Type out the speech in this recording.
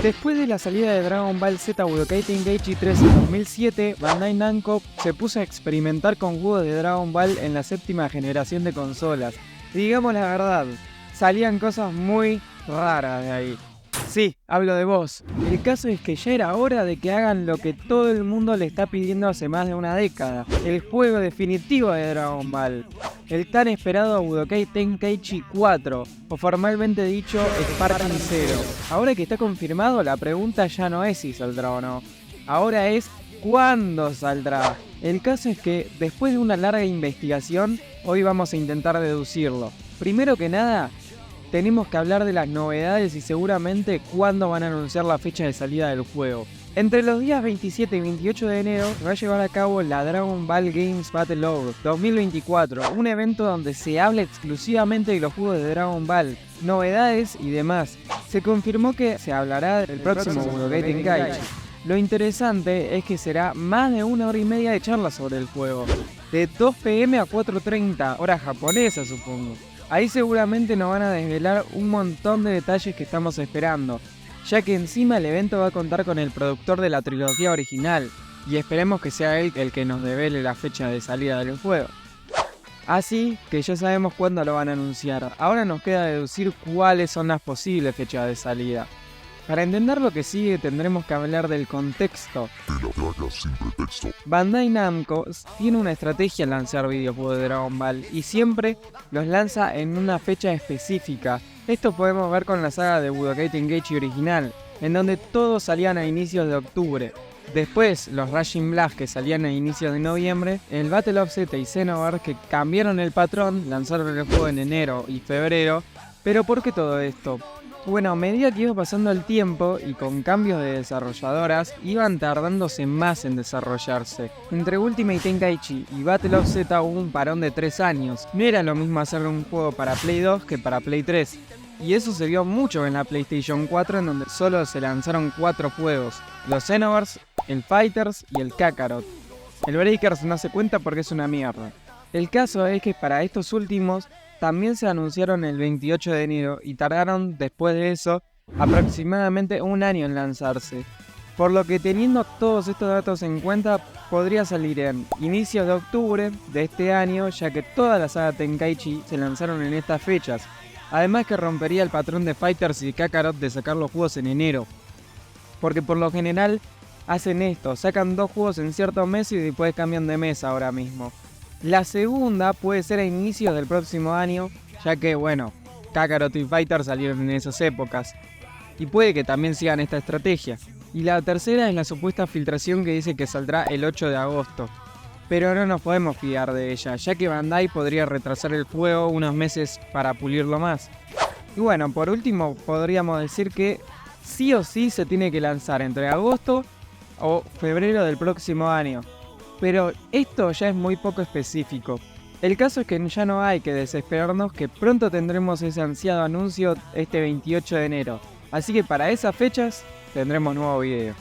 Después de la salida de Dragon Ball Z Budokai Tenkaichi 3 en 2007, Bandai Namco se puso a experimentar con juegos de Dragon Ball en la séptima generación de consolas. Y digamos la verdad, salían cosas muy raras de ahí. Sí, hablo de vos. El caso es que ya era hora de que hagan lo que todo el mundo le está pidiendo hace más de una década. El juego definitivo de Dragon Ball. El tan esperado Budokai Tenkaichi 4, o formalmente dicho Sparking Zero. Ahora que está confirmado, la pregunta ya no es si saldrá o no. Ahora es ¿cuándo saldrá? El caso es que, después de una larga investigación, hoy vamos a intentar deducirlo. Primero que nada, tenemos que hablar de las novedades y seguramente cuándo van a anunciar la fecha de salida del juego. Entre los días 27 y 28 de enero va a llevar a cabo la Dragon Ball Games Battle Load 2024, un evento donde se habla exclusivamente de los juegos de Dragon Ball, novedades y demás. Se confirmó que se hablará del próximo Budokai Tenkaichi. Lo interesante es que será más de 1 hora y media de charla sobre el juego, de 2 p.m. a 4:30, hora japonesa supongo. Ahí seguramente nos van a desvelar un montón de detalles que estamos esperando, ya que encima el evento va a contar con el productor de la trilogía original, y esperemos que sea él el que nos devele la fecha de salida del juego. Así que ya sabemos cuándo lo van a anunciar, ahora nos queda deducir cuáles son las posibles fechas de salida. Para entender lo que sigue tendremos que hablar del contexto. Bandai Namco tiene una estrategia al lanzar videojuegos de Dragon Ball y siempre los lanza en una fecha específica. Esto podemos ver con la saga de Budokai Tenkaichi original, en donde todos salían a inicios de octubre. Después, los Rushing Blast que salían a inicios de noviembre, el Battle of Z y Xenoverse que cambiaron el patrón, lanzaron el juego en enero y febrero. ¿Pero por qué todo esto? Bueno, a medida que iba pasando el tiempo y con cambios de desarrolladoras, iban tardándose más en desarrollarse. Entre Ultimate Tenkaichi y Battle of Z hubo un parón de 3 años. No era lo mismo hacer un juego para Play 2 que para Play 3. Y eso se vio mucho en la PlayStation 4, en donde solo se lanzaron 4 juegos. Los Xenoverse, el Fighters y el Kakarot. El Breakers no se cuenta porque es una mierda. El caso es que para estos últimos también se anunciaron el 28 de enero y tardaron después de eso aproximadamente 1 año en lanzarse. Por lo que teniendo todos estos datos en cuenta, podría salir en inicios de octubre de este año, ya que toda la saga Tenkaichi se lanzaron en estas fechas. Además que rompería el patrón de Fighters y Kakarot de sacar los juegos en enero. Porque por lo general hacen esto, sacan 2 juegos en cierto mes y después cambian de mes ahora mismo. La segunda puede ser a inicios del próximo año, ya que, bueno, Kakarot y Fighter salieron en esas épocas. Y puede que también sigan esta estrategia. Y la tercera es la supuesta filtración que dice que saldrá el 8 de agosto. Pero no nos podemos fiar de ella, ya que Bandai podría retrasar el juego unos meses para pulirlo más. Y bueno, por último, podríamos decir que sí o sí se tiene que lanzar entre agosto o febrero del próximo año. Pero esto ya es muy poco específico. El caso es que ya no hay que desesperarnos, que pronto tendremos ese ansiado anuncio este 28 de enero. Así que para esas fechas tendremos nuevo video.